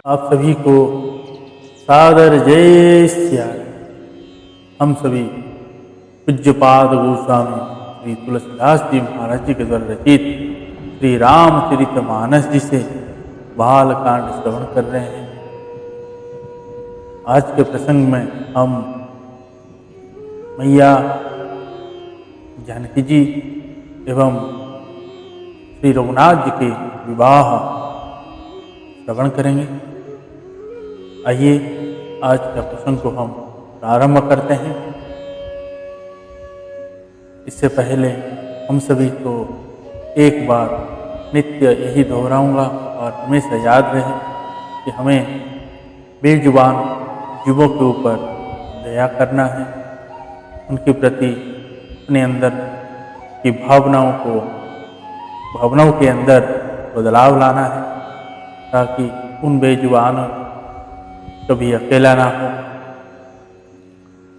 आप सभी को सादर जय सियाराम। हम सभी पूज्यपाद गोस्वामी श्री तुलसीदास जी महाराज जी के द्वारा रचित श्री रामचरितमानस जी से बालकांड श्रवण कर रहे हैं। आज के प्रसंग में हम मैया जानकी जी एवं श्री रघुनाथ जी के विवाह श्रवण करेंगे। आइए आज का प्रसंग को हम प्रारंभ करते हैं। इससे पहले हम सभी को एक बार नित्य यही दोहराऊंगा और हमेशा याद रहे कि हमें बेजुबान जीवों के ऊपर दया करना है, उनके प्रति अपने अंदर की भावनाओं के अंदर बदलाव लाना है ताकि उन बेजुबानों कभी अकेला ना हो।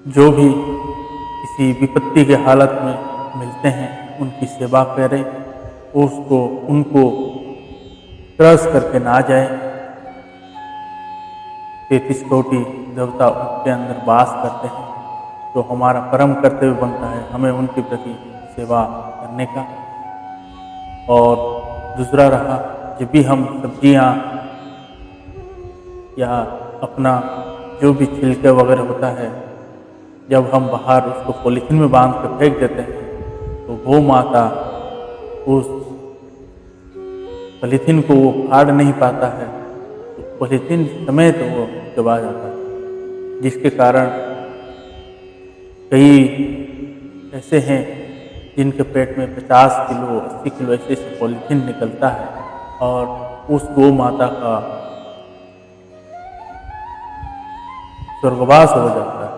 जो भी किसी विपत्ति के हालत में मिलते हैं उनकी सेवा करें, उनको त्रस करके ना जाए। 33 कोटि देवता उनके अंदर वास करते हैं, तो हमारा परम कर्तव्य बनता है हमें उनके प्रति सेवा करने का। और दूसरा रहा, जब भी हम सब्जियां या अपना जो भी छिलके वगैरह होता है, जब हम बाहर उसको पॉलीथीन में बांध कर फेंक देते हैं तो गौ माता उस पॉलीथीन को वो फाड़ नहीं पाता है, तो पॉलीथीन समेत वो दबा जाता है, जिसके कारण कई ऐसे हैं जिनके पेट में 50 किलो 80 किलो ऐसे पॉलीथीन निकलता है और उस गौ माता का स्वर्गवास हो जाता है,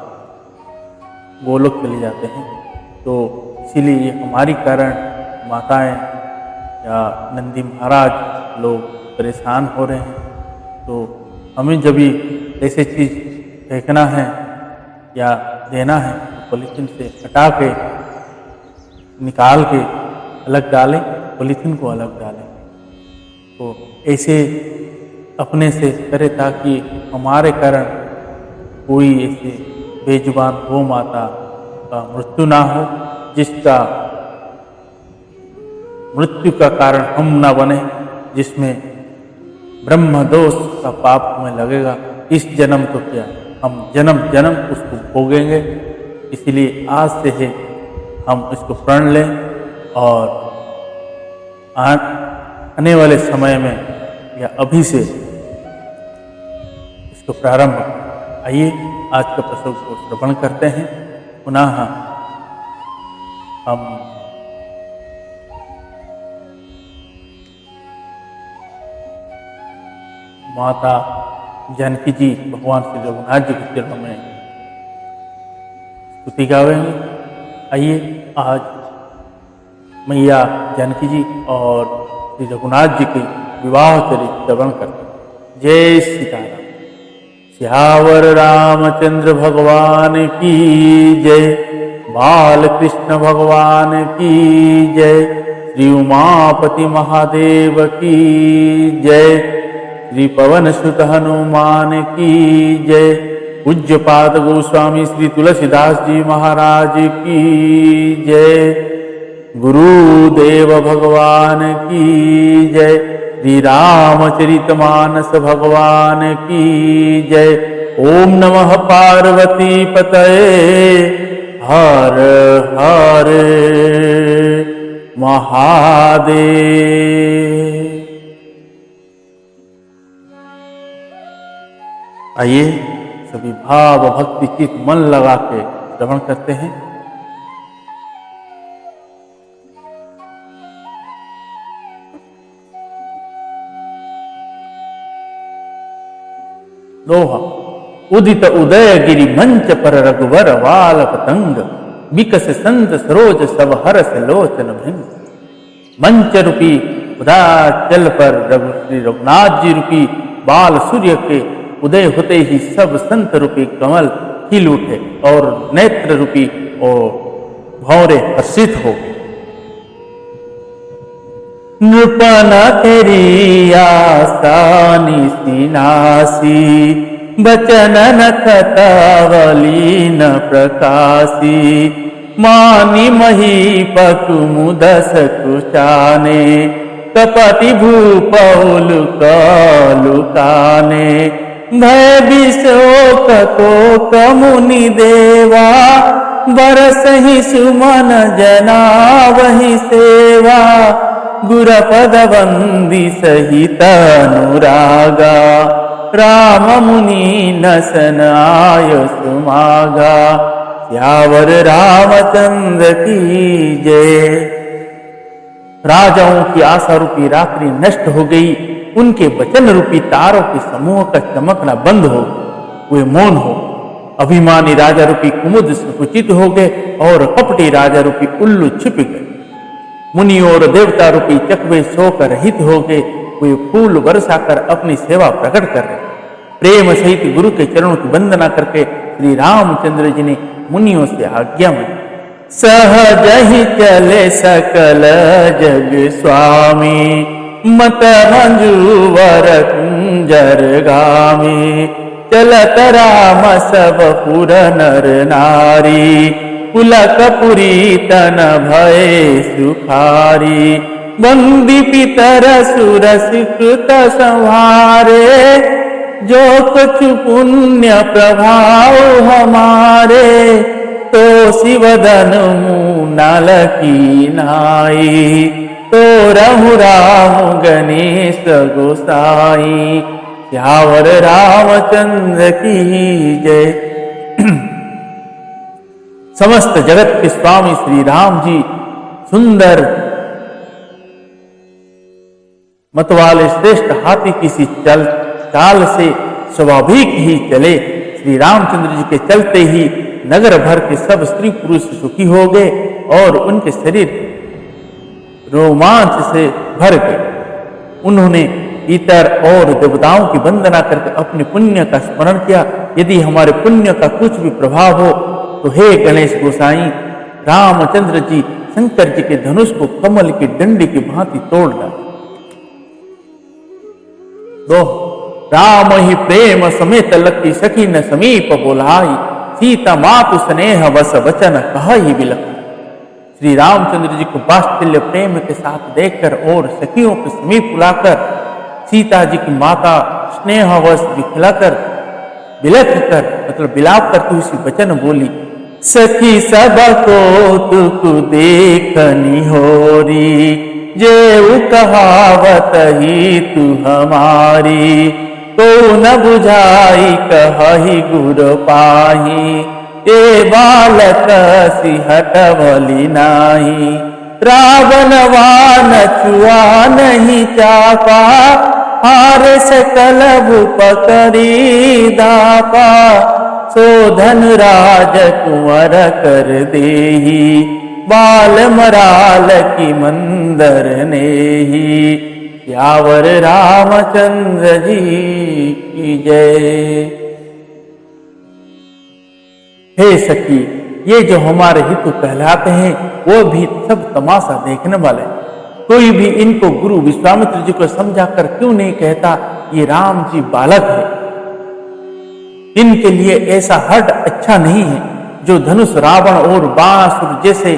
वो लोग चले जाते हैं। तो इसीलिए हमारी कारण माताएं या नंदी महाराज लोग परेशान हो रहे हैं। तो हमें जब भी ऐसी चीज़ फेंकना है या देना है तो पॉलीथीन से हटा के निकाल के अलग डालें, पॉलीथीन को अलग डालें। तो ऐसे अपने से करें ताकि हमारे कारण कोई ऐसे बेजुबान गौ माता का मृत्यु ना हो, जिसका मृत्यु का कारण हम ना बने, जिसमें ब्रह्म दोष का पाप हमें लगेगा। इस जन्म तो क्या, हम जन्म जन्म उसको भोगेंगे। इसलिए आज से ही हम इसको प्रण लें और आने वाले समय में या अभी से इसको प्रारंभ। आइए आज के प्रसंग को श्रवण करते हैं। पुनः हम माता जानकी जी भगवान श्री रघुनाथ जी के चरणों में स्तुति गावेंगे। आइए आज मैया जानकी जी और श्री रघुनाथ जी के विवाह चरित्र श्रवण करते हैं। जय सीताराम। सियावर रामचंद्र भगवान की जय, बाल कृष्ण भगवान की जय, श्री उमापति महादेव की जय, श्री पवन सुत हनुमान की जय, पूज्यपाद गोस्वामी श्री तुलसीदास जी महाराज की जय, गुरुदेव भगवान की जय, श्री रामचरितमानस भगवान की जय। ओम नमः पार्वती पतये हर हर महादेव। आइए सभी भाव भक्ति चित मन लगा के श्रवण करते हैं। दोहा। उदित उदय गिरि मंच पर रघुवर वाल पतंग, विकस संत सरोज सब हरस लोचन भंग। मंच रूपी उदाचल पर श्री रघुनाथ जी रूपी बाल सूर्य के उदय होते ही सब संत रूपी कमल खिल उठे और नेत्र रूपी और भौरे हर्षित हो गए। नृपन तेरी आसानी सिनासी, बचन नखतवली न प्रकाशी, मानी महीपकु मुदस कुचाने, कपति भूपौल कलुकाने, भय विशोक कोक मुनि देवा, बरसहि सुमन जना वही सेवा, गुर पद वंदी सहित अनुरागा, राम मुनि नसन आय सुमागा, सियावर रामचंद्र की जय। राजाओं की आशा रूपी रात्रि नष्ट हो गई, उनके वचन रूपी तारों के समूह का चमकना बंद हो, वे मौन हो। अभिमानी राजा रूपी कुमुद संकुचित हो गए और कपटी राजा रूपी उल्लू छिप गए। मुनि और देवता रूपी चकवे सोकर रहित हो गए, वे फूल बरसाकर अपनी सेवा प्रकट कर रहे। प्रेम सहित गुरु के चरणों की वंदना करके श्री रामचंद्र जी ने मुनियों से आज्ञा मांगी। सहज ही चले सकल जग स्वामी, मत मंजूवर कुंजर गामी, चलत राम सब पुर नर नारी, पुलक पुरी तन भय सुखारी, बंदी पितर सुर सुकृत संहारे, जो कुछ पुण्य प्रभाव हमारे, तो शिवदन मूनल की नाई, तो रहु राम गणेश गोसाई, सियावर रामचंद्र की जय। समस्त जगत के स्वामी श्री राम जी सुंदर मतवाले श्रेष्ठ हाथी की सी चाल से स्वाभाविक ही चले। श्री रामचंद्र जी के चलते ही नगर भर के सब स्त्री पुरुष सुखी हो गए और उनके शरीर रोमांच से भर गए। उन्होंने इतर और देवताओं की वंदना करके अपने पुण्य का स्मरण किया। यदि हमारे पुण्य का कुछ भी प्रभाव हो तो हे गणेश गोसाई, रामचंद्र जी शंकर जी के धनुष को कमल की डंडी की भांति तोड़ डाला। दो राम ही प्रेम समेत लखी सखी न समीप बोलाई, सीता मातु स्नेह वस वचन कहा ही विलख। श्री रामचंद्र जी को वात्सल्य प्रेम के साथ देखकर और सखियों के समीप बुलाकर सीता जी की माता स्नेहवश दिखलाकर बिलख कर मतलब बिलाप करती हुई वचन बोली, सखी सब को तुक देखनी होरी, जेऊ कहावत ही तू हमारी, तो न बुझाई कही गुर पाही, ए बालक सिहट भली नाही, रावण वान छुआ नहीं चापा, हार सकल भूप करी दापा, सोधन राज कुंवर कर देही, बाल मराल की मंदर नेही, सियावर रामचंद्र जी की जय। हे सखी, ये जो हमारे हितु कहलाते हैं वो भी सब तमाशा देखने वाले। कोई भी इनको गुरु विश्वामित्र जी को समझाकर क्यों नहीं कहता ये राम जी बालक है। इनके लिए ऐसा हट अच्छा नहीं है जो धनुष रावण और बाणासुर जैसे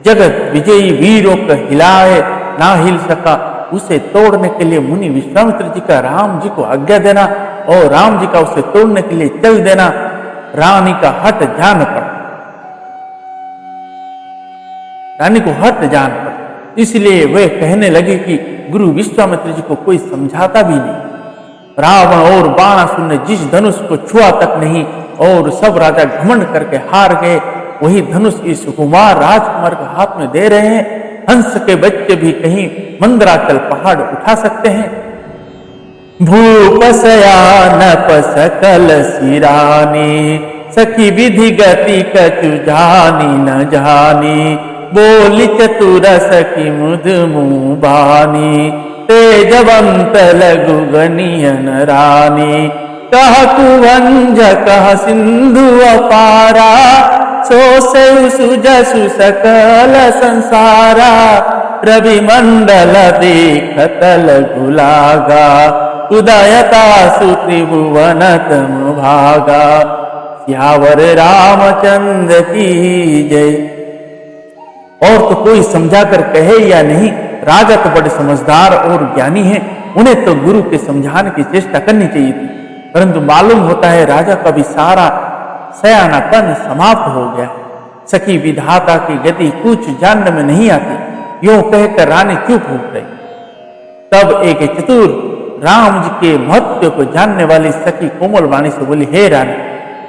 जगत विजयी वीरों को हिलाए ना हिल सका, उसे तोड़ने के लिए मुनि विश्वामित्र जी का राम जी को आज्ञा देना और राम जी का उसे तोड़ने के लिए चल देना रानी का हट जान पड़ा, रानी को हट जान पड़ा। इसलिए वे कहने लगे कि गुरु विश्वामित्र जी को कोई समझाता भी नहीं। रावण और बाणासुर ने जिस धनुष को छुआ तक नहीं और सब राजा घमंड करके हार गए, वही धनुष इस सुकुमार राजकुमार के हाथ में दे रहे हैं। हंस के बच्चे भी कहीं मंदराचल पहाड़ उठा सकते हैं। भूप शयान सकल सिरानी, सखी विधि गति कछु जानी न जानी, बोली चतुर सखी मुद मुँह बानी, तेजवंत लघु गनियन रानी, कह कुवंज कह सिंधु अपारा, सो से सुजसु सकल संसारा, रवि मंडल देखत लघु लागा, उदयता सुत्रिभुवन तम भागा। सियावर रामचंद्र की जय। और तो कोई समझा कर कहे या नहीं, राजा तो बड़े समझदार और ज्ञानी हैं, उन्हें तो गुरु के समझाने की चेष्टा करनी चाहिए थी, परंतु मालूम होता है राजा का भी सारा सयानापन समाप्त हो गया है। सखी विधाता की गति कुछ जानने में नहीं आती, यूं कहकर रानी चुप हो गई। तब एक चतुर राम जी के महत्व को जानने वाली सखी कोमल वाणी से बोली, हे रानी,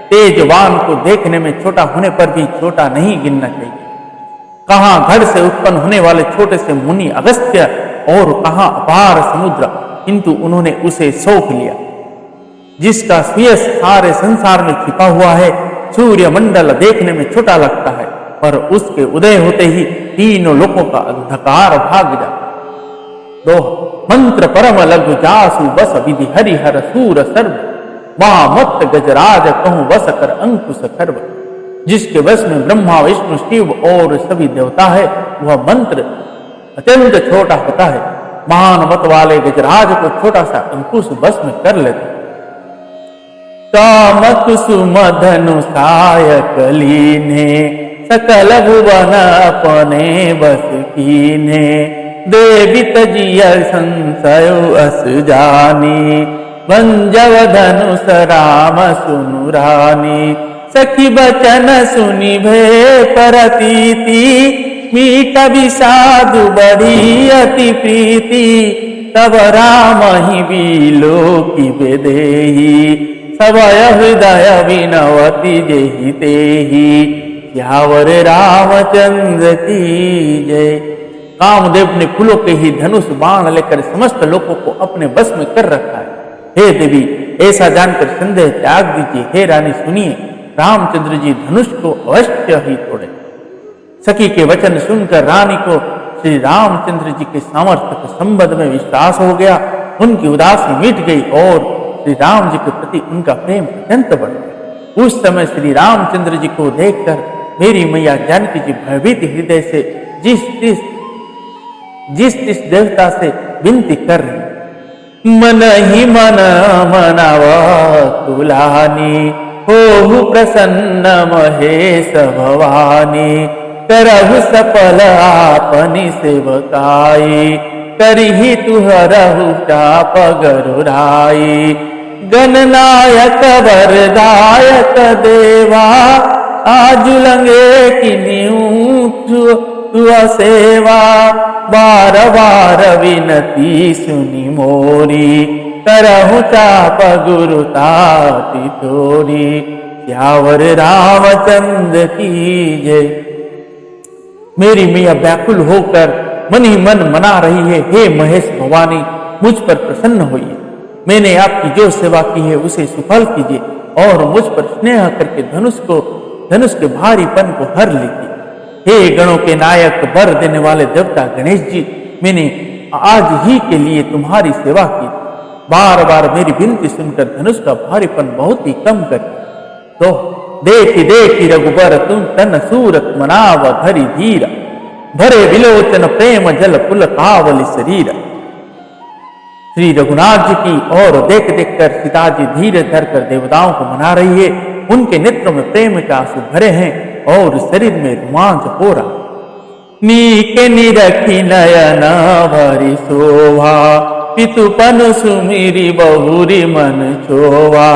तेजवान को देखने में छोटा होने पर भी छोटा नहीं गिनना चाहिए। कहाँ घड़ से उत्पन्न होने वाले छोटे से मुनि अगस्त्य और कहाँ अपार समुद्र, किंतु उन्होंने उसे सौंप लिया। जिसका सुयश सारे संसार में छिपा हुआ है, सूर्य मंडल देखने में छोटा लगता है, पर उसके उदय होते ही तीनों लोकों का अंधकार भाग जाता। दोहा। मंत्र परम लघु जासु बस विधि हरिहर सूर सर्व, महामत्त गजराज कहूं बस कर अंकुश खर्व। जिसके बस में ब्रह्मा विष्णु शिव और सभी देवता है, वह मंत्र अत्यंत छोटा होता है। महान मत वाले गजराज को छोटा सा अंकुश बस में कर लेते। काम कुसुम धनु सायक लीने, सकल भुवन अपने बस कीने। देवी तजिय संशय अस जानी, बंजव धनुष राम सुनु रानी। सखी बचन सुनि भे परतीति, मीठ विषादु बढ़ी अति प्रीति। तब राम ही बीलो की बेदेही, सबय हृदय विनवती जेहि तेहि। सियावर रामचंद्र की जय। कामदेव ने फूलों के ही धनुष बाण लेकर समस्त लोगों को अपने बस में कर रखा है। हे देवी, ऐसा जानकर संदेह त्याग दीजिए। हे रानी सुनिए, रामचंद्र जी धनुष को अवश्य ही तोड़े। सखी के वचन सुनकर रानी को श्री रामचंद्र जी के सामर्थ्य के संबंध में विश्वास हो गया। उनकी उदासी मिट गई और श्री राम जी के प्रति उनका प्रेम अत्यंत बढ़ गया। उस समय श्री रामचंद्र जी को देखकर मेरी मैया जानकी जी भयभीत हृदय से जिस देवता से विनती कर रही, मन ही मन मनावा तुलानी। हो प्रसन्न महेश भवानी, करहु सफल आपनी सेवकाई। करही तुहरहु चाप गरुराई। गणनायक वरदायक देवा, आजुलंगे की न्यू तुआ सेवा। बार बार विनती सुनी मोरी, करहु चाप गुरुताति तोरी। सियावर रामचंद्र की जय। मेरी मैया व्याकुल होकर मन ही मन मना रही है, हे महेश भवानी, मुझ पर प्रसन्न होइए। मैंने आपकी जो सेवा की है उसे सफल कीजिए और मुझ पर स्नेह करके धनुष के भारीपन को हर लीजिए। हे गणों के नायक, वर देने वाले देवता गणेश जी, मैंने आज ही के लिए तुम्हारी सेवा की। बार बार मेरी विनती सुनकर धनुष का भारीपन बहुत ही कम कर। तो देखी देखी रघुबर तुम तन सूरत मनाव धरि धीरा। भरे विलोचन प्रेम जल पुल कावली शरीर। श्री रघुनाथ जी की और देख देख कर सीता जी धीरे धर कर देवताओं को मना रही है। उनके नेत्रों में प्रेम के आंसू भरे हैं और शरीर में रोमांच हो रहा। नीके निरखी नयन भरी शोभा, पितुपन सुमिरी बहुरी मन छोवा।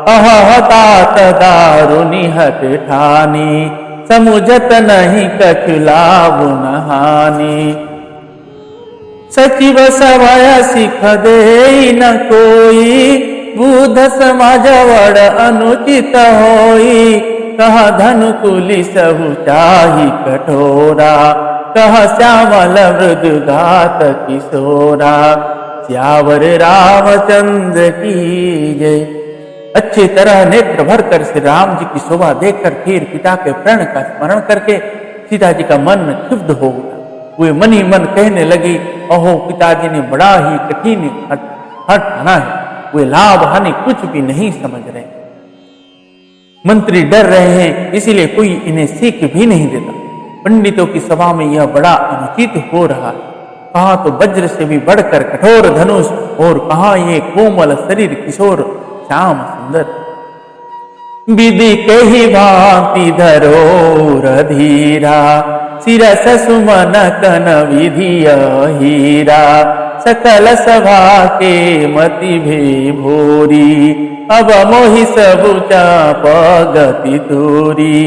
अहतात दारुनि हट ठानी, समुझत नहीं कछु लाभ नहानी। सचिव सभय सिख दे न कोई, बुध समाज वड़ अनुचित होई। कह धनुकुली सहु चाही कठोरा, कह श्यामल मृदु घात किशोरा। सियावर रामचंद्र की जय। अच्छी तरह नेत्र भरकर श्री राम जी की शोभा देखकर फिर पिता के प्रण का स्मरण करके सीता जी का मन क्षुब्ध हो गया। वे मन ही मन कहने लगी, अहो पिताजी ने बड़ा ही कठिन हट ठाना है। वे लाभ हानि कुछ भी नहीं समझ रहे। मंत्री डर रहे हैं, इसीलिए कोई इन्हें सीख भी नहीं देता। पंडितों की सभा में यह बड़ा अनुचित हो रहा है। कहाँ तो वज्र से भी बढ़कर कठोर धनुष और कहाँ ये कोमल शरीर किशोर श्याम सुंदर। विधि के ही भांति धरोर धीरा शिरस सुमन कन विधिय हीरा सकल सभा के मति भे भोरी अब मोहि सब चाप गति तोरी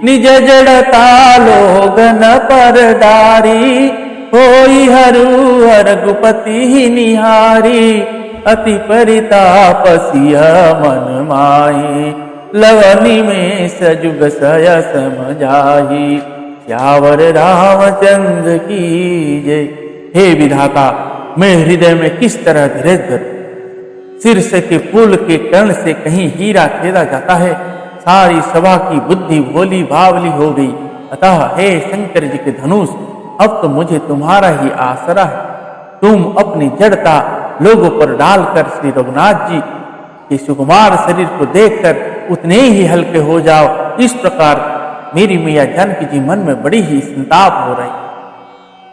निज जड़ता लोगन पर डारी होई हरू रघुपति निहारी अति परिताप सिय मन माही लवनी में सजुग सय समझाही श्यावर रामचंद्र की जय। हे विधाता, मैं हृदय में किस तरह धीरज धरूं? शीर्ष के पुल के कर्ण से कहीं हीरा खेदा जाता है। सारी सभा की बुद्धि भोली बावली हो गई। अतः हे शंकर जी के धनुष, अब तो मुझे तुम्हारा ही आसरा है। तुम अपनी जड़ता लोगों पर डालकर श्री रघुनाथ जी के सुकुमार शरीर को देखकर उतने ही हल्के हो जाओ। इस प्रकार मेरी मैया जानकी जी मन में बड़ी ही संताप हो रही।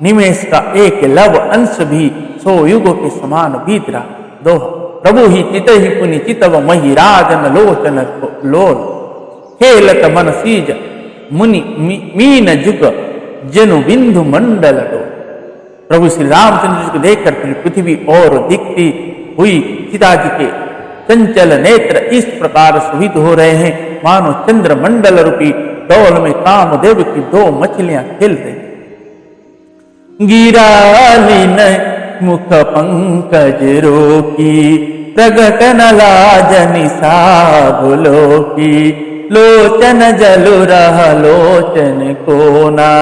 निमेष का एक लव अंश भी 100 युगों के समान बीत रहा। दोहा प्रभु ही चित ही पुनि चितव मही राजन लोचन लोल खेलत मन सीज मुनि मीन जुग जनु बिंदु मंडल डो। प्रभु श्री रामचंद्र जी को देखकर पृथ्वी और दिखती हुई सीता जी के चंचल नेत्र इस प्रकार सुहित हो रहे हैं मानो चंद्र मंडल रूपी डोल में कामदेव की 2 मछलियां खेल रही। गिरालीन मुख पंकज रोकी प्रगट न लाजनि साबुलोकी लोचन जलु रह लोचन कोना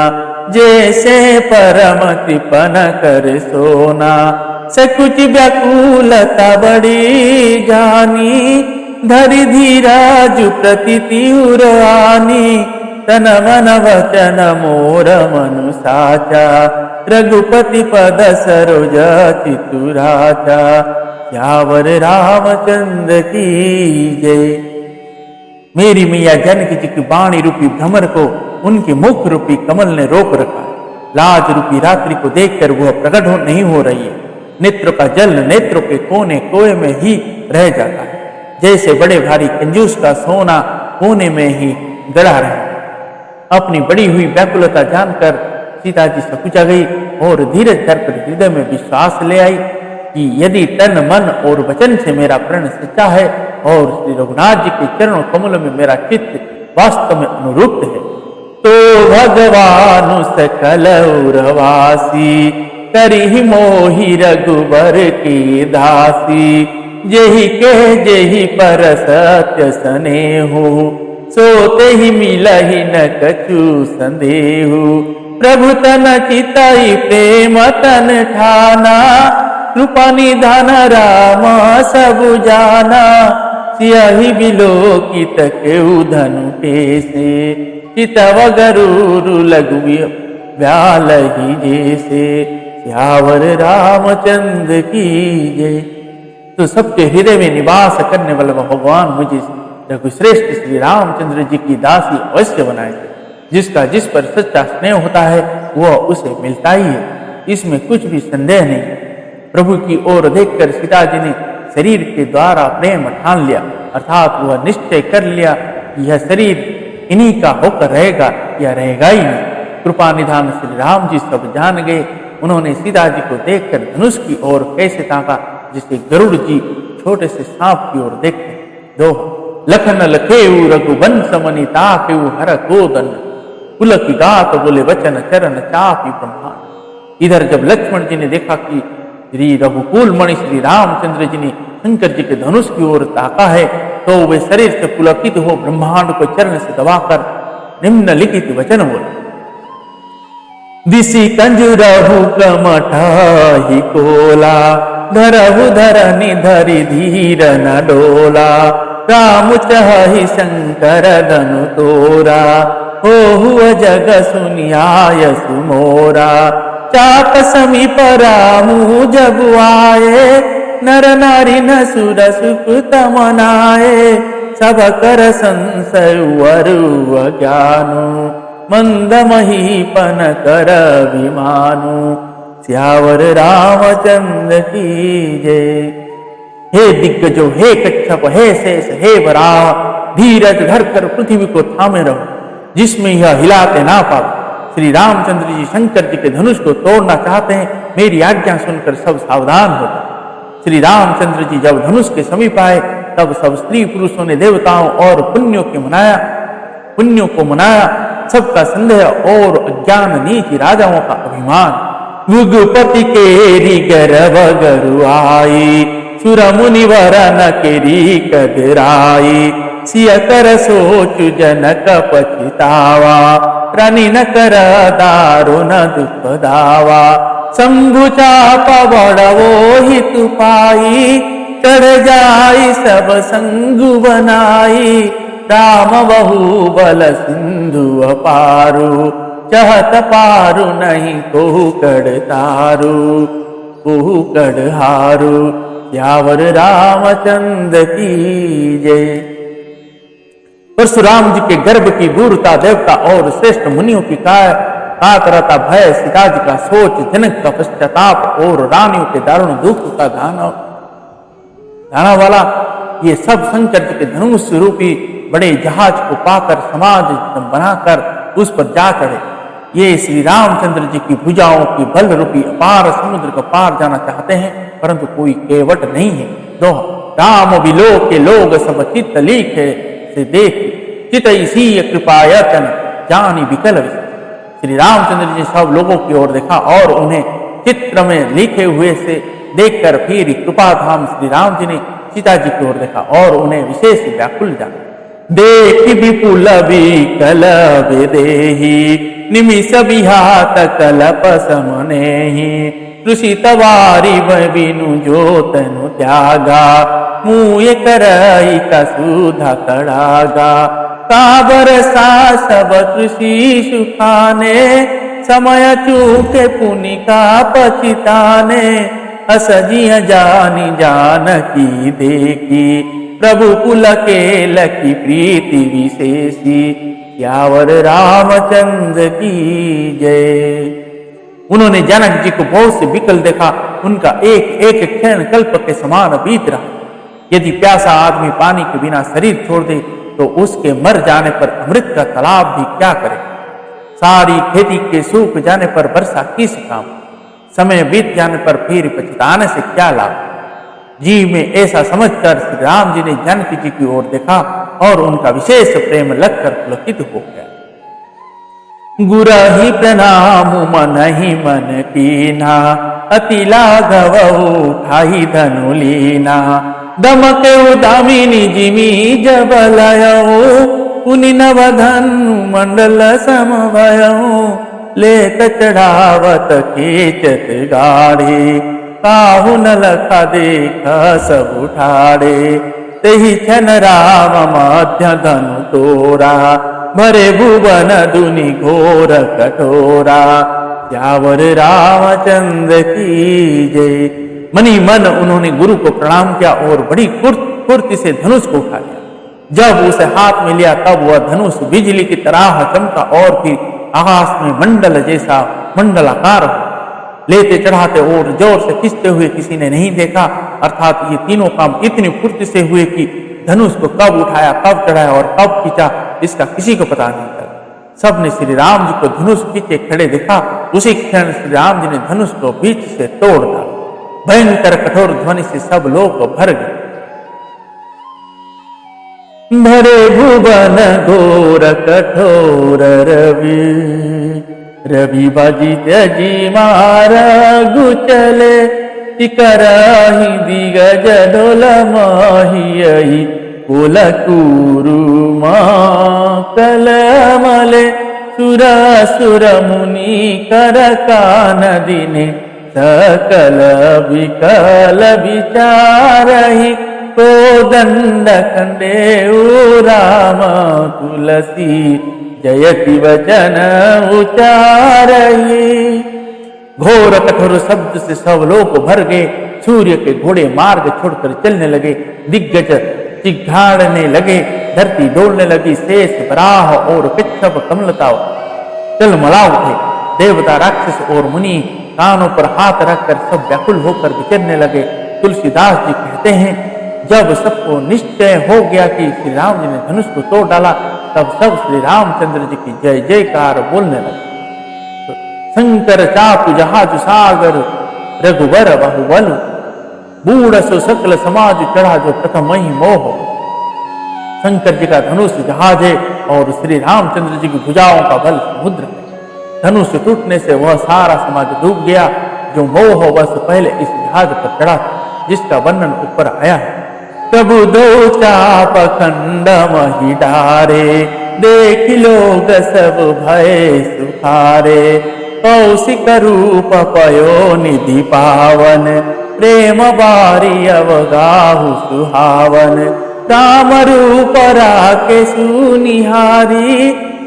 जैसे परम तिपन कर सोना सकुच व्याकुलता बड़ी जानी धरि धीराजु प्रति तिउर आनी तन मन वचन मोर मनु साचा रघुपति पद सरोज चितुराचा श्यावर रामचंद्र की जय। मेरी मैया जानकी जी की वाणी रूपी भ्रमर को उनके मुख रूपी कमल ने रोक रखा है। लाज रूपी रात्रि को देखकर वह प्रकट नहीं हो रही है। नेत्र का जल नेत्रों के कोने कोए में ही रह जाता है, जैसे बड़े भारी कंजूस का सोना कोने में ही गड़ा रहे। अपनी बड़ी हुई व्याकुलता जानकर सीता जी सकुचा गई और धीरज धरकर हृदय में विश्वास ले आई कि यदि तन मन और वचन से मेरा प्रण सच्चा है और श्री रघुनाथ जी के चरणों कमल में मेरा चित्त वास्तव में अनुरूप है, तो भगवान सकल उरवासी करी मोहि रघुबर की दासी जेहि के जेहि पर सत्य स्नेहु सोते ही मिलहि न कछु संदेहु प्रभु तन चितई प्रेम तन ठाना कृपा निधान राम सब जाना सियहि बिलोकित केउ धनु केसे चितव गरुरु लघु व्याल ही जैसे श्यावर रामचंद्र की जय। तो सबके हृदय में निवास करने वाले भगवान मुझे रघुश्रेष्ठ श्री रामचंद्र जी की दासी अवश्य बनाए। जिसका जिस पर सच्चा स्नेह होता है वह उसे मिलता ही है, इसमें कुछ भी संदेह नहीं। प्रभु की ओर देखकर सीता जी ने शरीर के द्वारा प्रेम ठान लिया, अर्थात वह निश्चय कर लिया कि यह शरीर इन्हीं का होकर रहेगा या रहेगा ही नहीं। कृपा निधान श्री राम जी सब जान गए। उन्होंने सीता जी को देखकर धनुष की ओर कैसे ताका जिसे गरुड़ जी छोटे से सांप की ओर देखते। दोहा लखन लखेऊ रघुवंश मनि ताकेऊ हर गोदन पुलक गात बोले वचन चरण चापी ब्रह्मांड। इधर जब लक्ष्मण जी ने देखा कि श्री रघुकुल मणि श्री रामचंद्र जी ने शंकर जी के धनुष की ओर ताका है, तो वे शरीर से पुलकित हो ब्रह्मांड को चरण से दबाकर निम्नलिखित वचन बोले। दिशि कंजुरहु कमठाहि कोला धरहु धरनि धरि धीर न डोला राम चहि शंकर धनु तोरा होहु जग सुनियाय सुमोरा चाप समीप रामु जब आए नर नारी न सुर सुख तमनाए सब कर संशय वरु ज्ञानु मंद महीपन कर विमानु। सियावर रामचंद्र की जय। हे दिग्गजो, हे कच्छप, हे शेष, हे वराह, धीरज धरकर पृथ्वी को थामे रहो, जिसमें यह हिलाते ना पाओ। श्री रामचंद्र जी शंकर जी के धनुष को तोड़ना चाहते हैं, मेरी आज्ञा सुनकर सब सावधान हो गए। श्री रामचंद्र जी जब धनुष के समीप आए, तब सब स्त्री पुरुषों ने देवताओं और पुण्यों को मनाया। सबका संदेह और अज्ञान नीच राजाओं का अभिमान। भुगपति केरी गर्भ गरुआई, सुर मुनिवर न केरी कदराई। सिय कर सोचु जनक पछितावा, रानी न कर दारुण दुख दावा। शंभु चाप बड़वो हितु पाई, चढ़ जाई सब संगु बनाई। राम बहु बल सिंधु अपारु, चहत पारु नहीं कोहु कड़ तारु। कोहु कड़ हारु, सियावर रामचंद्र की जय। परशुराम जी के गर्भ की दूरता देवता और श्रेष्ठ मुनियों की कातरता, भय, सीता जी का सोच, जनक का पश्चाताप और रानियों के दारुण दुख का दाना वाला, ये सब शंकर जी के धनुष रूपी बड़े जहाज को पाकर समाज बनाकर उस पर जा चढ़े। ये श्री रामचंद्र जी की भुजाओं की बल रूपी अपार समुद्र का पार जाना चाहते हैं, परंतु कोई केवट नहीं है। दोहा। राम विलोक के लोग सब चित्त लीखे से देख, चितईसीय कृपायतन जानी विकल विषय। श्री रामचंद्र जी सब लोगों की ओर देखा और उन्हें चित्र में लिखे हुए से देखकर फिर कृपा धाम श्री राम जी ने सीता जी की ओर देखा और उन्हें विशेष व्याकुल जाना। देख विपुल विकल विदेही, निमिष विहात कलप समनेहि। तृषित वारी बिनु जो तनु त्यागा, मुँह करई का सुधा कड़ागा। काबर सा सब कृषि सुखाने, समय चूके पुनि का पछिताने। असजिय जानी जानकी देखी, प्रभु कुल के लकी प्रीति विशेषी। सियावर रामचंद्र की जय। उन्होंने जनक जी को बहुत से विकल देखा, उनका एक एक क्षण कल्प के समान बीत रहा। यदि प्यासा आदमी पानी के बिना शरीर छोड़ दे तो उसके मर जाने पर अमृत का तालाब भी क्या करे। सारी खेती के सूख जाने पर वर्षा किस काम, समय बीत जाने पर फिर पछताने से क्या लाभ। जीव में ऐसा समझकर श्री राम जी ने जानकी जी की ओर देखा और उनका विशेष प्रेम लगकर पुलकित हो गया। गुरहि प्रणाम मन ही मन कीना, अति लाघव उठाई धनु लीना। दमके उदामिनी जिमी जबलयऊ, पुनि नवधनु मंडल समभयऊ। लेक चढ़ावत खेचत गाढ़े, काहु न लखा देखा सब उठाड़े। तेहि क्षण राम मध्य धनु तोरा, भरे भुवन दुनि घोर कठोरा। सियावर रामचंद्र की जय। मनी मन उन्होंने गुरु को प्रणाम किया और बड़ी फुर्ती से धनुष को उठा लिया। जब उसे हाथ में लिया तब वह धनुष बिजली की तरह चमका और फिर आकाश में मंडल जैसा मंडलाकार हो। लेते चढ़ाते और जोर से खींचते हुए किसी ने नहीं देखा। अर्थात ये तीनों काम इतनी फुर्ती से हुए कि धनुष को कब उठाया, कब चढ़ाया और कब खींचा, इसका किसी को पता नहीं चला। सबने श्री राम जी को धनुष पीछे खड़े देखा। उसी क्षण श्री राम जी ने धनुष को बीच से तोड़ डाला। भयंकर कठोर ध्वनि से सब लोग भर गए। भरे भुवन घोर कठोर रवि, रवि बाजी त्यजी मारगु चले। टिकराहि दिगज ढोल माहियहि, कुलकुरु कलमले। सुर सुर मुनि कर कान दिने, सकल विकल विचारहि। को दंड खंडे राम तुलसी, जयति वचन उचारहि। घोर कठोर शब्द से सब लोग भर गए। सूर्य के घोड़े मार्ग छोड़कर चलने लगे। दिग्गज चिघाड़ने लगे, धरती डोलने लगी। शेष वराह और कच्छप कमलता टलमला उठे। देवता, राक्षस और मुनि कानों पर हाथ रखकर सब व्याकुल होकर विचरने लगे। तुलसीदास जी कहते हैं, जब सबको निश्चय हो गया कि श्री राम जी ने धनुष को तोड़ डाला, तब सब श्री रामचंद्र जी की जय जयकार बोलने लगे। शंकर चापु जहाज सागर रघुवर बाहुबल, बूढ़ सो सकल समाज चढ़ा जो प्रथम ही मोह। शंकर जी का धनुष जहाज है और श्री रामचंद्र जी की भुजाओं का बल समुद्र है। धनुष टूटने से वह सारा समाज डूब गया जो मोह वश पहले इस जहाज पर चढ़ा था, जिसका वर्णन ऊपर आया है। प्रभु दो चाप खंड मही डारे, देख लोग सब भय सुखारे। कौशिक रूप पयो निधि पावन, प्रेम बारी अवगाहु सुहावन। राम रूप राके सुनिहारी,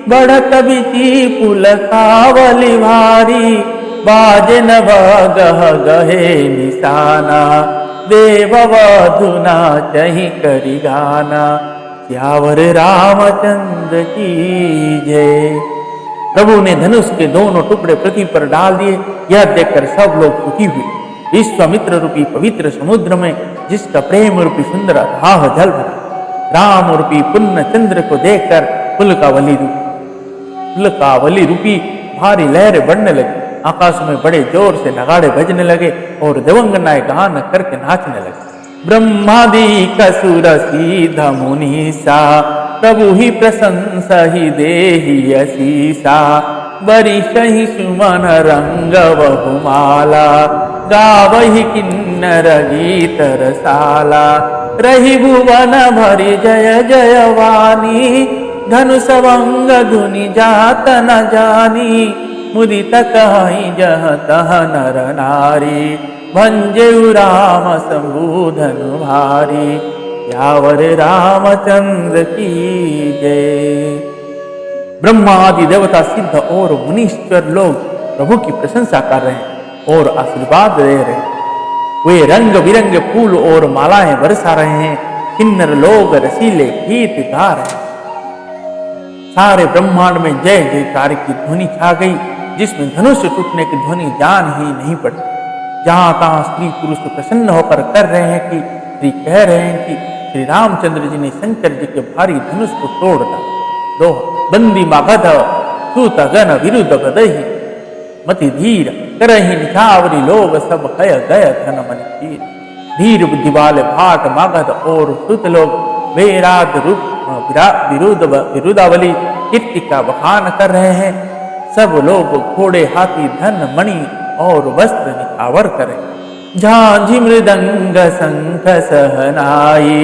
बढ़त बिची पुल कावली भारी। बाज नभ गह गहे निशाना, देव वधुना चही करी गाना। सियावर रामचंद्र की जय। प्रभु ने धनुष के दोनों टुकड़े पृथ्वी पर डाल दिए। यह देखकर सब लोग सुखी हुए। विश्वामित्र रूपी पवित्र समुद्र में जिसका प्रेम रूपी सुंदर अथाह जल भरा, राम रूपी पुण्य चंद्र को देखकर पुलकावली रूपी भारी लहरें बढ़ने लगी। आकाश में बड़े जोर से नगाड़े बजने लगे और देवंगनाएं गान करके नाचने लगे। ब्रह्मादि कसुर सीध मुनीसा, प्रभु ही प्रशंसा ही देहि असीसा। बरिश ही सुमन रंग बहुमाला, गावहि किन्नर गीत रसाला। रही भुवन भरि जय जय वाणी, धनुष भंग धुनि जात न जानी। मुदित कहि जह तह नर नारी, भंजेउ राम संबोधन भारी। यावर रामचंद्र की जय। ब्रह्मा आदि देवता, सिद्ध और मुनीश्वर लोग प्रभु की प्रशंसा कर रहे हैं और आशीर्वाद दे रहे हैं। वे रंग बिरंगे फूल और मालाएं बरसा रहे हैं। किन्नर लोग रसीले गीत गा रहे हैं। सारे ब्रह्मांड में जय जयकार की ध्वनि छा गई, जिसमें धनुष टूटने की ध्वनि जान ही नहीं पड़ती। जहां तहां स्त्री पुरुष प्रसन्न होकर कर रहे हैं कि श्री कह रहे हैं कि श्री रामचंद्र जी ने शंकर जी के भारी धनुष को तोड़ डाला। दोहा। बंदी मागध सूत गन विरुद्ध बदही, मति धीर करहि निछावरी। लोग सब हय गय धन मन चीर। धीर बुद्धि वाले भाट मागध और सूत लोग वेराद रूप विरुदावली कीर्ति का बखान कर रहे हैं। सब लोग घोड़े, हाथी, धन, मणि और वस्त्र निछावर करें। झांझी मृदंग शंख सहनाई,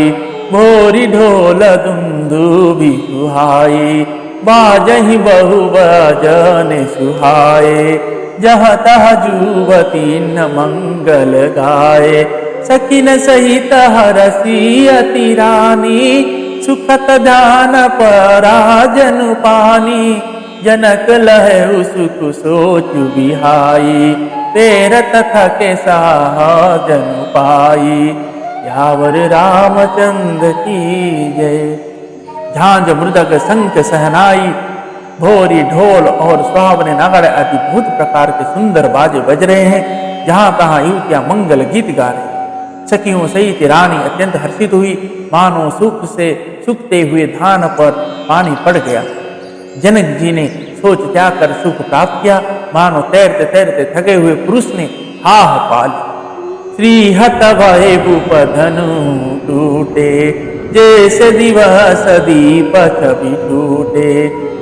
भोरी ढोल दुंदुभि सुहाई। बाजहि बहु बजन सुहाए, जहाँ तह जुवती न मंगल गाए। सखिन सहित हरसी अति रानी, सुखत ध्यान पराजन पानी। जनक लहु सुख सोचु बिहाई, तेर तथा के साजन पाई। यावर रामचंद्र की जय। झांझ मृदंग शंख सहनाई, भोरी ढोल और सुहावने नगाड़े आदि बहुत प्रकार के सुंदर बाजे बज रहे हैं। जहां तहां युवतियां मंगल गीत गा रही। सखियों सहित रानी अत्यंत हर्षित हुई, मानो सुख से सूखते हुए धान पर पानी पड़ गया। जनक जी ने सोच त्याग कर सुख प्राप्त किया, मानो तैरते तैरते थके हुए पुरुष ने हाह पा ली। श्री हत भय भूप धनु टूटे, जैसे दिवस दीपक भी टूटे।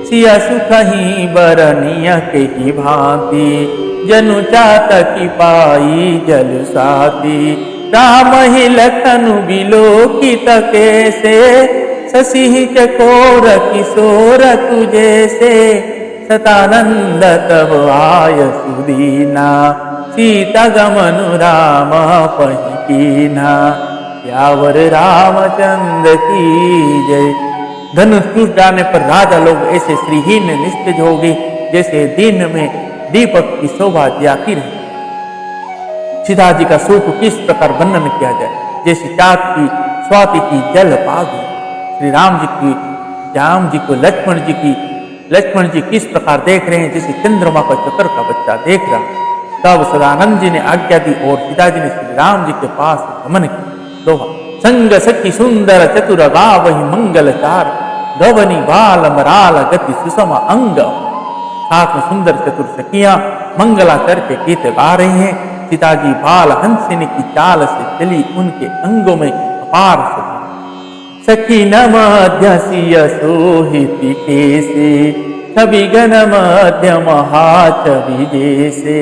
सिया सुख ही बरनिया के ही भांति, जनु चातकी पाई जल साथी। राम ही लखनु बिलोकित कैसे, शशि चकोर किशोर तुझे से। सतानंद तब आय सुदीना, सीता गमनु राम पहिकीना। यावर रामचंद्र की जय। धनुष टूट जाने पर राजा लोग ऐसे श्रीहीन निस्तेज हो गए, जैसे दिन में दीपक की शोभा जाती रही। सीता जी का सुख किस प्रकार वर्णन किया जाए, जैसे चाँद की स्वाति की जल पाग। श्री राम जी को लक्ष्मण जी की लक्ष्मण जी किस प्रकार देख रहे हैं, जैसे चंद्रमा का चक्कर का बच्चा देख रहा है। तब सदानंद जी ने आज्ञा दी और सीता जी ने श्री राम जी के पास गमन किया। दोहा संग सखी सुंदर चतुर गावहि मंगल चार, गवनी बाल मराल गति सुषम अंग। साथ में सुंदर चतुर सखियां मंगलाचर के गीत गा रही हैं। सीता जी बाल हंसिनी की चाल से चली, उनके अंगों में अपार शोभा। सखी न मध्य सिय सोहिति केसे, छवि गण मध्य महाछवि जैसे।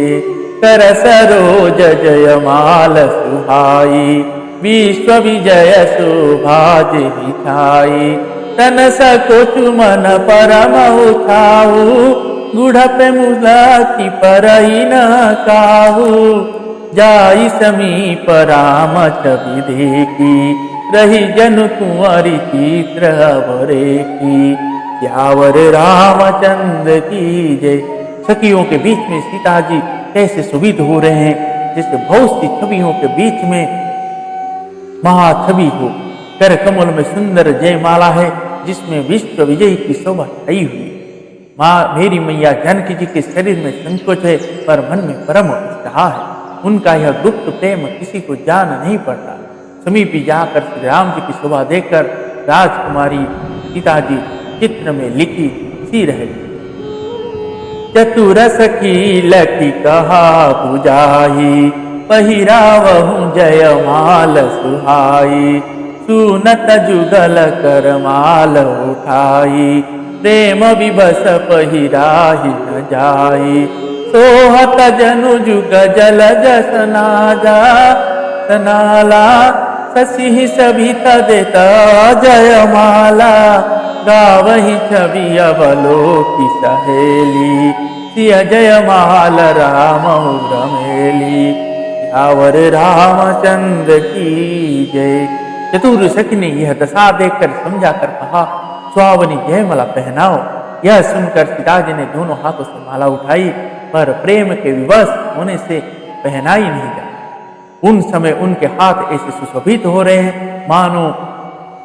कर सरोज जय माल सुहाई, विश्व विजय शोभा जेहि छाई। तन सकोचु मन परम उठाऊ, गुढ़प मुला की परई न काहू। जाई समीप राम छवि देखी, रही जनु कुंवरी चित्र भरे की। सियावर रामचंद्र की जय। सखियों के बीच में सीता जी कैसे सुविध हो रहे हैं, जैसे बहुत सी छवियों के बीच में महाछवि हो। कर कमल में सुंदर जयमाला है, जिसमें विश्व विजय की शोभा छाई हुई। माँ मेरी मैया जानकी जी के शरीर में संकोच है, पर मन में परम उत्साह है। उनका यह गुप्त प्रेम किसी को जान नहीं पड़ता। समीप जाकर श्री राम जी की शोभा देखकर राजकुमारी सीता जी चित्र में लिखी सी रह गई। चतुर सखी लखी कहा बुझाई, पहिरावहु जयमाल सुहाई। सुनत जुगल कर माल उठाई, प्रेम विभस पहिराही न जाई। सोहत जनु जुग जल जसनाजा, सनाला शशि सभिता देता जयमाला। गावहि छवि अवलोकी सहेली, सिया जयमाल राम रमेली। सियावर रामचंद्र की जय। चतुर सखी ने यह दशा देखकर समझा कर कहा, सुहावनी जयमाला पहनाओ। यह सुनकर सीता जी ने दोनों हाथों से माला उठाई, पर प्रेम के विवश होने से पहनाई नहीं जा। उन समय उनके हाथ ऐसे सुशोभित हो रहे हैं, मानो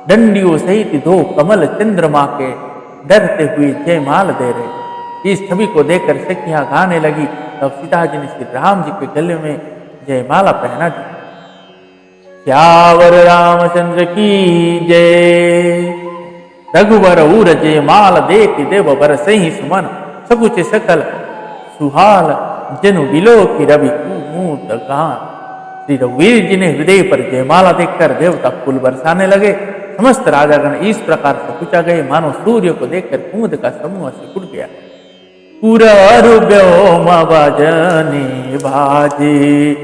डंडियों सहित दो कमल चंद्रमा के डरते हुए जयमाल दे रहे। इस छवि को देखकर सखियां गाने लगी। तब सीता जी ने श्री राम जी के गले में जयमाला पहना दी। सियावर रामचंद्र की जय। रघुवर उर जयमाल देख देव बरसहि सुमन, सकुच सकल सुहाल जनु बिलो की रवि कुमूत गान। श्री रघुवीर जी ने हृदय पर जयमाला देखकर देवता फूल बरसाने लगे। समस्त राजागण इस प्रकार से पूछा गए, मानो सूर्य को देखकर कुमुद का समूह सिकुड़ गया। पुरु व्योम बजने बाजे,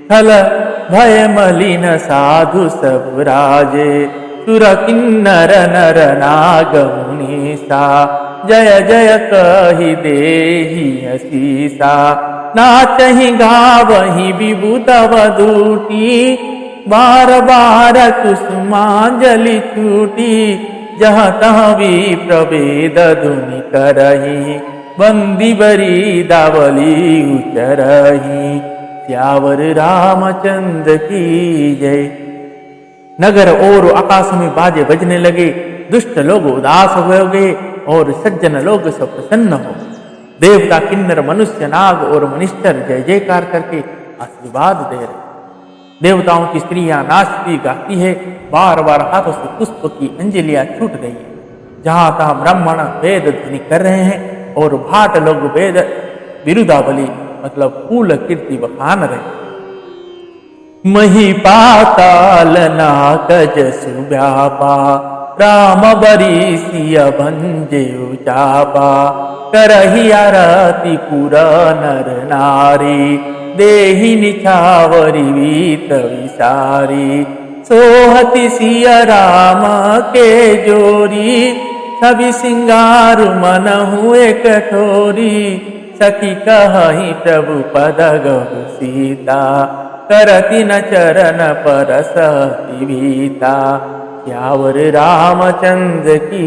खल भय मलिन साधु सब राजे। सुर किन्नर नर नाग मुनीसा, जय जय कहि देहि असीसा। नाचहि गावहि विभूत वधूटी, बार बार कुसुमांजलि छूटी। जहाँ तहाँ भी प्रभेद धुनि करहि, बंदी बरी दावली उचरहि। सियावर रामचंद्र की जय। नगर और आकाश में बाजे बजने लगे। दुष्ट लोग उदास हो गए और सज्जन लोग सब प्रसन्न हो। देवता किन्नर मनुष्य नाग और मनिष्ठर जय जयकार करके आशीर्वाद दे रहे। देवताओं की स्त्रियां नाचती गाती है, बार बार हाथों से पुष्प की अंजलियां छूट रही है। जहां तहां ब्राह्मण वेद ध्वनि कर रहे हैं और भाट लोग वेद विरुदावली मतलब फूल कीर्ति बखान रहे। मही पाताल नाकज सुव्यापा, राम बरी सिय भंजे चापा। करहि आरती पुर नर नारी, देहि निछावरी वीत विसारी। सोहति सिय राम के जोरी, छवि सिंगार मन हुए कठोरी। सखी कहि प्रभु पद गहु सीता, करति न चरण परसति भीता। सियावर रामचंद्र की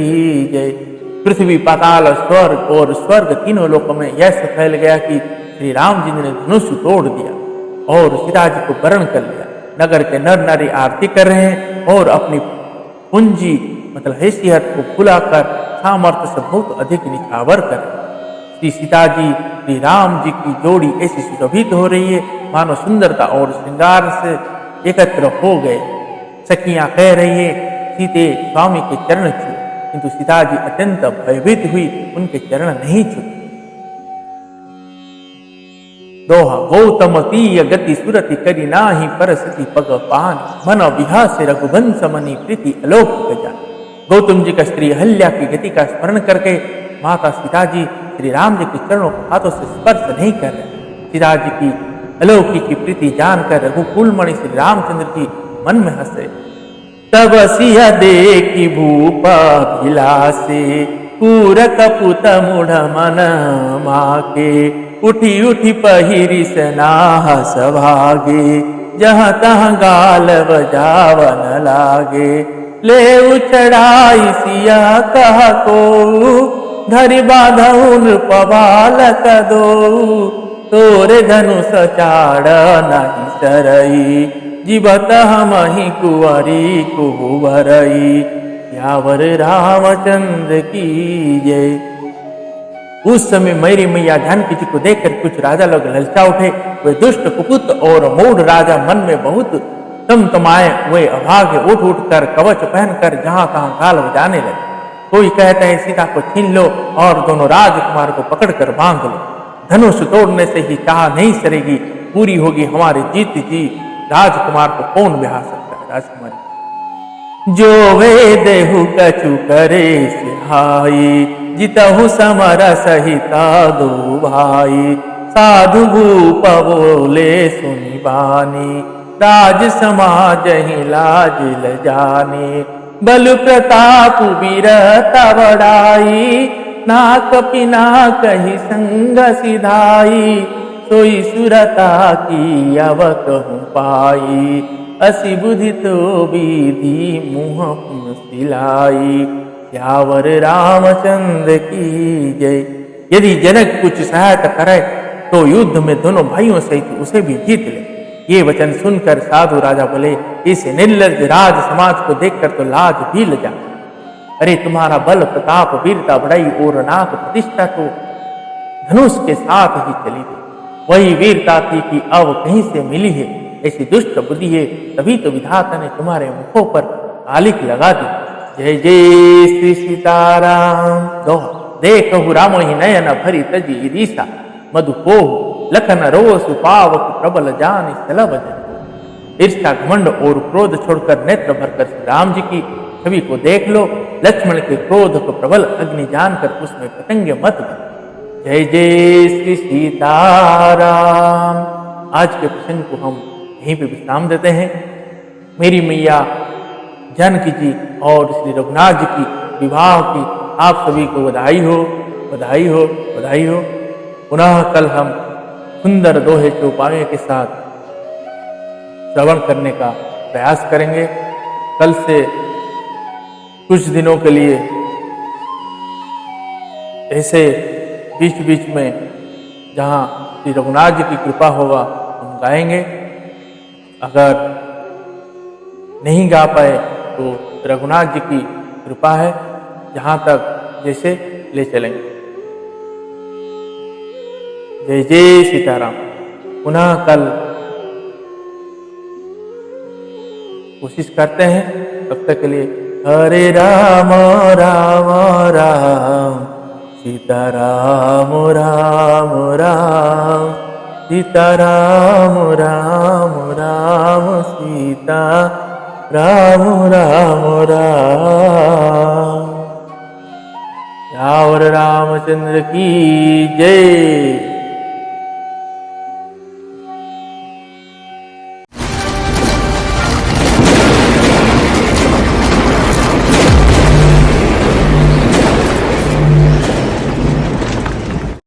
जय। पृथ्वी पाताल स्वर्ग और स्वर्ग तीनों लोकों में यश फैल गया कि श्री राम जी ने धनुष तोड़ दिया और सीता जी को वरण कर लिया। नगर के नर नारी आरती कर रहे हैं और अपनी पूंजी मतलब हैसियत को भुलाकर सामर्थ्य से बहुत अधिक निछावर करे। श्री सीता जी श्री राम जी की जोड़ी ऐसी सुशोभित हो रही है मानो सुंदरता और श्रृंगार से एकत्र हो गए। सखियां कह रही है सीते स्वामी के चरण छू, किंतु सीता जी अत्यंत भयभीत हुई, उनके चरण नहीं छूते। दोहा गौतम तीय गति सुरति करी नाही परसति पग पान, मन विहास रघुवंश मनि प्रीति अलौकिक जान। गौतम जी का स्त्री अहल्या की गति का स्मरण करके माता सीता जी श्री राम जी के चरणों को हाथों से स्पर्श नहीं कर रहे। सीता जी की अलौकिक की प्रीति जानकर रघुकुल मणि श्री रामचंद्र जी मन में हंसे। तब सिया देखी भूपा भिलासे, पूरक पुत मूढ़ मन माके, उठी उठी पहिरी सनाह सभागे, जहाँ तहाँ गाल बजावन लागे। ले उचड़ाई सिया कह को, धरि बांधउन पबालक दो, तोरे धनुष चाड़ नहीं सरई, जीवत हमहि कुंवरी कुंवरई, यावर रामचंद्र की जय। उस समय मेरी मैया जानकी जी को देखकर कुछ राजा लोग ललचा उठे। वे दुष्ट कुपुत और मूढ़ राजा मन में बहुत तमतमाए। वे अभागे उठ उठ कर कवच पहनकर जहां तहां गाल बजाने लगे। कोई कहता है सीता को छीन लो और दोनों राजकुमार को पकड़कर बांध लो, धनुष तोड़ने से ही चाह नहीं सरेगी, पूरी होगी हमारी जीत जी। राजकुमार को कौन ब्याह सकता है? राजकुमार जो वे देहु कछु करे सिहाई, जितहु समर सहिता दो भाई, साधु भूप बोले सुनि बानी, राज समाज ही लाज ल जानी, बल प्रताप वीरता बढ़ाई, ना कपि ना कही संग सिधाई, सोई सुरता की अव कहूँ पाई, असी बुद्धि तो विधि मुँह सिलाई, यावर रामचंद्र की जय। यदि जनक कुछ सहायता करे तो युद्ध में दोनों भाइयों सहित उसे भी जीत ले। ये वचन सुनकर साधु राजा बोले, इस निर्लज्ज राज समाज को देखकर तो लाज भी लजा। अरे तुम्हारा बल प्रताप वीरता बड़ाई और नाक प्रतिष्ठा तो धनुष के साथ ही चली थी, वही वीरता थी कि अब कहीं से मिली है। ऐसी दुष्ट बुद्धि है, तभी तो विधाता ने तुम्हारे मुखों पर कालिक लगा दी। जय जय श्री सीताराम। दोहा देखहु राम ही नयन भरी तजी ईसा, मधुपोह लखन रोसु पावक प्रबल जान सलभ जन। ईर्ष्या घमंड और क्रोध छोड़कर नेत्र भरकर श्री राम जी की छवि को देख लो। लक्ष्मण के क्रोध को प्रबल अग्नि जानकर उसमें पतंगे मत बन। जय जय श्री सीताराम। आज के प्रसंग को हम यहीं पे विश्राम देते हैं। मेरी मैया जानकी जी और श्री रघुनाथ जी की विवाह की आप सभी को बधाई हो, बधाई हो, बधाई हो। पुनः कल हम सुंदर दोहे चौपाइयों के साथ श्रवण करने का प्रयास करेंगे। कल से कुछ दिनों के लिए ऐसे बीच बीच में जहाँ श्री रघुनाथ जी की कृपा होगा हम गाएंगे। अगर नहीं गा पाए तो रघुनाथ जी की कृपा है, जहाँ तक जैसे ले चलेंगे। जय जय सीताराम। पुनः कल कोशिश करते हैं, तब तक के लिए हरे राम राम राम सीताराम राम राम सीताराम राम राम सीता राम राम राम। रावण रामचंद्र की जय।